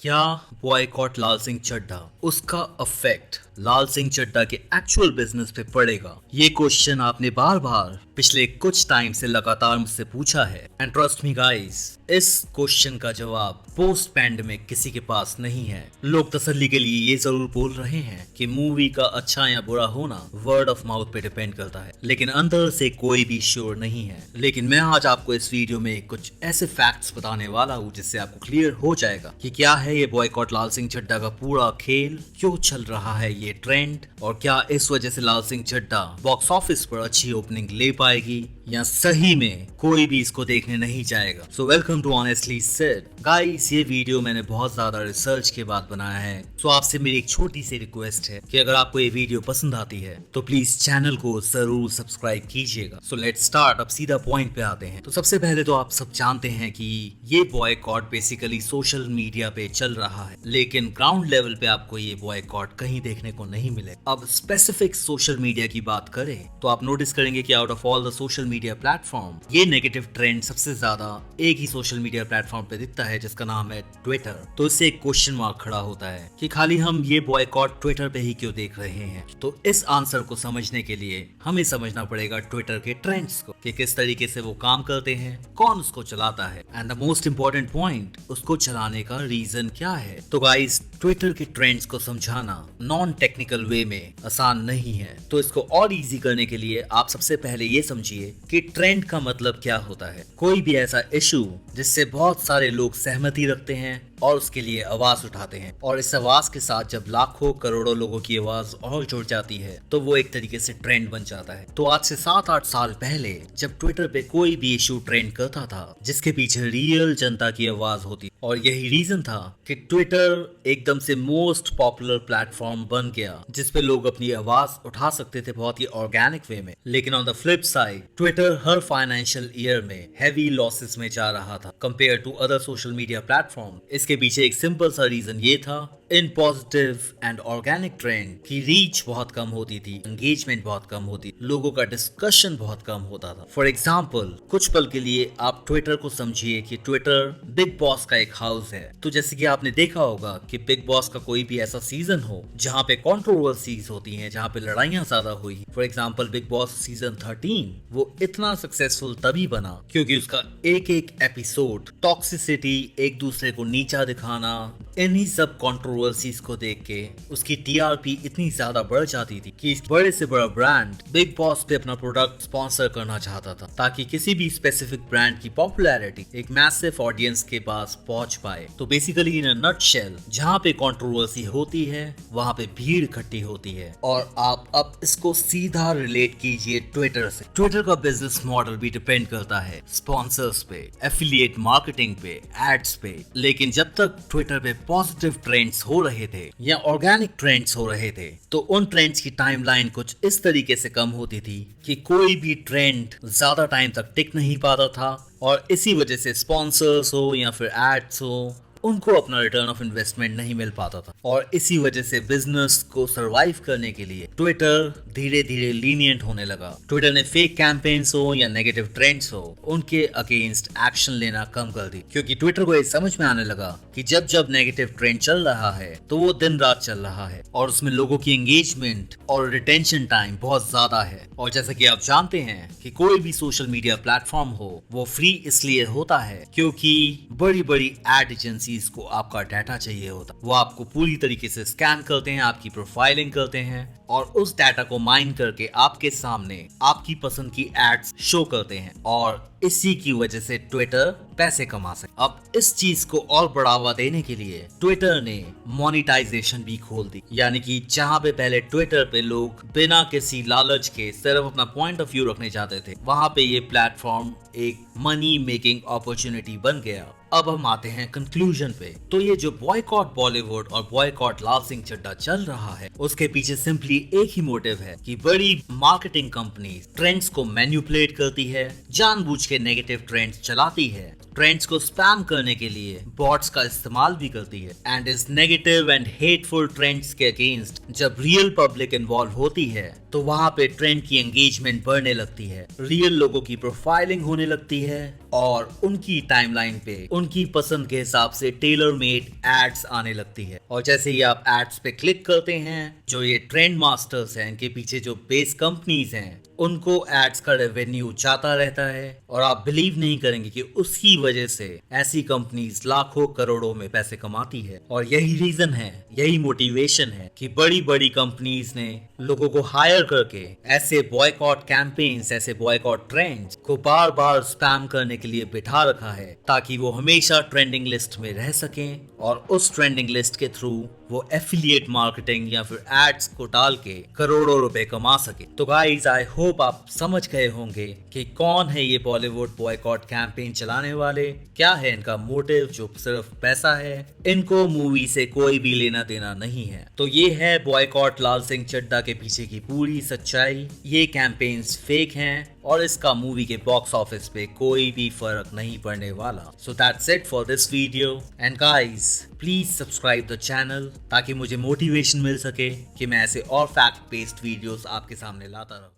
क्या बॉयकॉट लाल सिंह चड्ढा उसका अफेक्ट लाल सिंह चड्ढा के एक्चुअल बिजनेस पे पड़ेगा? ये क्वेश्चन आपने बार बार पिछले कुछ टाइम से लगातार मुझसे पूछा है एंड ट्रस्ट मी गाइस, इस क्वेश्चन का जवाब पोस्ट पैंडेमिक किसी के पास नहीं है। लोग तसल्ली के लिए ये जरूर बोल रहे हैं कि मूवी का अच्छा या बुरा होना वर्ड ऑफ माउथ पे डिपेंड करता है, लेकिन अंदर से कोई भी श्योर नहीं है। लेकिन मैं आज आपको इस वीडियो में कुछ ऐसे फैक्ट्स बताने वाला हूँ जिससे आपको क्लियर हो जाएगा कि क्या है ये बॉयकॉट लाल सिंह चड्ढा का पूरा खेल, क्यों चल रहा है ये ट्रेंड, और क्या इस वजह से लाल सिंह चड्ढा बॉक्स ऑफिस पर अच्छी ओपनिंग ले पाएगी या सही में कोई भी इसको देखने नहीं जाएगा। So welcome to honestly said guys. ये वीडियो मैंने बहुत ज्यादा रिसर्च के बाद बनाया है। सो आपसे मेरी एक छोटी सी रिक्वेस्ट है कि अगर आपको ये वीडियो पसंद आती है तो प्लीज चैनल को जरूर सब्सक्राइब कीजिएगा। So let's start. अब सीधा पॉइंट पे आते हैं। तो सबसे पहले तो आप सब जानते हैं कि ये बॉयकॉट बेसिकली सोशल मीडिया पे चल रहा है, लेकिन ग्राउंड लेवल पे आपको ये बॉयकॉट कहीं देखने को नहीं मिले। अब स्पेसिफिक सोशल मीडिया की बात करें तो आप नोटिस करेंगे कि out of all the social media platform ये नेगेटिव ट्रेंड सबसे ज्यादा एक ही सोशल मीडिया प्लेटफॉर्म पे दिखता है, जिसका नाम है ट्विटर। तो इससे एक क्वेश्चन मार्क खड़ा होता है कि खाली हम ये बॉयकॉट ट्विटर पे ही क्यों देख रहे हैं। तो इस आंसर को समझने के लिए हमें समझना पड़ेगा ट्विटर के ट्रेंड्स को, कि किस तरीके से वो काम करते हैं, कौन उसको चलाता है, and the most important point, उसको चलाने का रीजन क्या है। तो गाइस, ट्विटर के ट्रेंड्स को समझाना नॉन टेक्निकल वे में आसान नहीं है। तो इसको और इजी करने के लिए आप सबसे पहले ये समझिए कि ट्रेंड का मतलब क्या होता है। कोई भी ऐसा इशू जिससे बहुत सारे लोग सहमति रखते हैं और उसके लिए आवाज उठाते हैं, और इस आवाज के साथ जब लाखों करोड़ों लोगों की आवाज और जुड़ जाती है तो वो एक तरीके से ट्रेंड बन जाता है। तो आज से 7-8 साल पहले जब ट्विटर पे कोई भी इशू ट्रेंड करता था जिसके पीछे रियल जनता की आवाज होती, और यही रीजन था कि ट्विटर एकदम से मोस्ट पॉपुलर प्लेटफॉर्म बन गया जिसपे लोग अपनी आवाज उठा सकते थे बहुत ही ऑर्गेनिक वे में। लेकिन on the flip side Twitter हर फाइनेंशियल ईयर में हैवी लॉसेस में जा रहा था compare to other social media platform. इसके पीछे एक सिंपल सा रीजन ये था, इन पॉजिटिव एंड ऑर्गेनिक ट्रेंड की रीच बहुत कम होती थी, एंगेजमेंट बहुत कम होती, लोगों का डिस्कशन बहुत कम होता था। फॉर एग्जाम्पल, कुछ पल के लिए आप ट्विटर को समझिए कि ट्विटर बिग बॉस का एक हाउस है। तो जैसे कि आपने देखा होगा कि बिग बॉस का कोई भी ऐसा सीजन हो जहाँ पे कंट्रोवर्सीज होती हैं, जहाँ पे लड़ाइयाँ ज्यादा हुई। For example, big boss season 13 वो इतना सक्सेसफुल तभी बना क्योंकि उसका एक एक एपिसोड टॉक्सिसिटी, एक दूसरे को नीचा दिखाना, इन्हीं सब कंट्रोवर्सीज को देख के उसकी टीआरपी इतनी ज्यादा बढ़ जाती थी कि बड़े से बड़ा ब्रांड बिग बॉस पे अपना प्रोडक्ट स्पॉन्सर करना चाहता था ताकि किसी भी स्पेसिफिक ब्रांड की पॉपुलैरिटी एक मैसिव ऑडियंस के पास पहुंच पाए। तो बेसिकली इन अ नटशेल, जहाँ पे कंट्रोवर्सी होती है वहाँ पे भीड़ इकट्ठी होती है। और आप अब इसको सीधा रिलेट कीजिए ट्विटर से। ट्विटर का बिजनेस मॉडल भी डिपेंड करता है स्पॉन्सर्स पे, एफिलिएट मार्केटिंग पे, एड्स पे। लेकिन जब तक ट्विटर पे पॉजिटिव ट्रेंड्स हो रहे थे या ऑर्गेनिक ट्रेंड्स हो रहे थे तो उन ट्रेंड्स की टाइमलाइन कुछ इस तरीके से कम होती थी कि कोई भी ट्रेंड ज्यादा टाइम तक टिक नहीं पाता था, और इसी वजह से स्पॉन्सर्स हो या फिर एड्स हो, उनको अपना रिटर्न ऑफ इन्वेस्टमेंट नहीं मिल पाता था। और इसी वजह से बिजनेस को सरवाइव करने के लिए ट्विटर धीरे धीरे लीनियंट होने लगा। ट्विटर ने फेक कैंपेन्स हो या नेगेटिव ट्रेंड्स हो, उनके अगेंस्ट एक्शन लेना कम कर दी, क्योंकि ट्विटर को ये समझ में आने लगा कि जब जब नेगेटिव ट्रेंड चल रहा है तो वो दिन रात चल रहा है और उसमें लोगों की एंगेजमेंट और रिटेंशन टाइम बहुत ज्यादा है। और जैसा कि आप जानते हैं कि कोई भी सोशल मीडिया प्लेटफॉर्म हो वो फ्री इसलिए होता है क्योंकि बड़ी बड़ी एड एजेंसी को आपका डाटा चाहिए होता। वो आपको पूरी तरीके से स्कैन करते हैं, आपकी प्रोफाइलिंग करते हैं और उस डाटा को माइन करके आपके सामने आपकी पसंद की एड्स शो करते हैं, और इसी की वजह से ट्विटर पैसे कमा सके। अब इस चीज को और बढ़ावा देने के लिए ट्विटर ने मोनेटाइजेशन भी खोल दी, यानी कि जहां पे पहले ट्विटर पे लोग बिना किसी लालच के सिर्फ अपना पॉइंट ऑफ व्यू रखने चाहते थे, वहां पे ये प्लेटफॉर्म एक मनी मेकिंग अपॉर्चुनिटी बन गया। अब हम आते हैं कंक्लूजन पे। तो ये जो बॉयकॉट बॉलीवुड और बॉयकॉट लाल सिंह चड्ढा चल रहा है उसके पीछे सिंपली एक ही मोटिव है कि बड़ी मार्केटिंग कंपनी ट्रेंड्स को मैन्युपुलेट करती है, जानबूझ के नेगेटिव ट्रेंड्स चलाती है ट्रेंड्स को स्पैम करने के लिए बॉट्स का इस्तेमाल भी करती है एंड इस नेगेटिव एंड हेटफुल ट्रेंड्स के अगेंस्ट जब रियल पब्लिक इन्वॉल्व होती है तो वहाँ पे ट्रेंड की एंगेजमेंट बढ़ने लगती है, रियल लोगों की प्रोफाइलिंग होने लगती है और उनकी टाइमलाइन पे उनकी पसंद के हिसाब से टेलर मेड एड्स आने लगती है। और जैसे ही आप एड्स पे क्लिक करते हैं, जो ये ट्रेंड मास्टर्स हैं, इनके पीछे जो बेस कंपनीज हैं, उनको एड्स का रेवेन्यू जाता रहता है और आप बिलीव नहीं करेंगे कि उसकी वजह से ऐसी कंपनीज लाखों करोड़ों में पैसे कमाती है। और यही रीजन है, यही मोटिवेशन है कि बड़ी बड़ी कंपनीज ने लोगों को हायर करके ऐसे बॉयकॉट कैंपेन्स, ऐसे बॉयकॉट ट्रेंड्स को बार बार स्पैम करने के लिए बिठा रखा है ताकि वो हमेशा ट्रेंडिंग लिस्ट में रह सकें और उस ट्रेंडिंग लिस्ट के थ्रू वो एफिलिएट मार्केटिंग या फिर एड्स को डाल के करोड़ों रुपए कमा सके। तो गाइस, आई होप आप समझ गए होंगे कि कौन है ये बॉलीवुड बॉयकॉट कैंपेन चलाने वाले, क्या है इनका मोटिव जो सिर्फ पैसा है। इनको मूवी से कोई भी लेना देना नहीं है। तो ये है बॉयकॉट लाल सिंह चड्ढा के पीछे की पूरी सच्चाई। ये कैंपेन्स फेक हैं और इसका मूवी के बॉक्स ऑफिस पे कोई भी फर्क नहीं पड़ने वाला। So that's it for this video and guys, please subscribe the channel ताकि मुझे मोटिवेशन मिल सके कि मैं ऐसे और फैक्ट बेस्ड वीडियोस आपके सामने लाता रहूं।